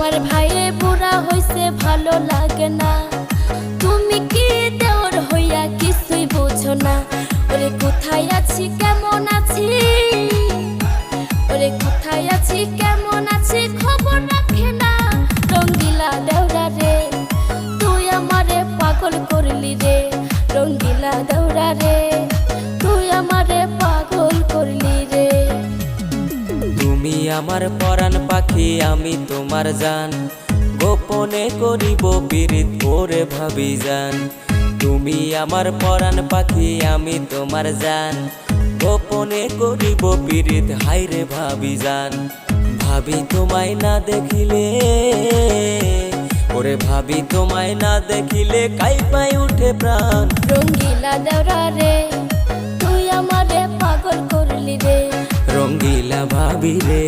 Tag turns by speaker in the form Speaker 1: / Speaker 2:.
Speaker 1: আমার ভাইয়ে বুড়া হইছে ভালো লাগে না, তুমি কি দেওর হইয়া কিছুই বোঝো না। ওরে কোথায় আছি কেমন আছি, ওরে কোথায় আছি কেমন আছি খবর রাখে না। রঙ্গিলা দেওরা রে তুই আমারে পাগল করলি রে, রঙ্গিলা দেওরা রে তুই আমারে পাগল করলি রে।
Speaker 2: তুমি আমার পরাণ পাখি আমি তোমার জান, গোপনে করিব পীড়িত করে ভাবি জান। তুমি আমার পরাণ পাখি আমি তোমার জান, গোপনে করিব পীড়িত হাইরে ভাবি জান। ভাবি তোমায় না দেখিলে, ওরে ভাবি তোমায় না দেখিলে কাইপাই উঠে প্রাণ।
Speaker 1: রঙ্গিলা দেওরা রে তুই আমারে পাগল করলি রে,
Speaker 2: রঙ্গিলা ভাবি রে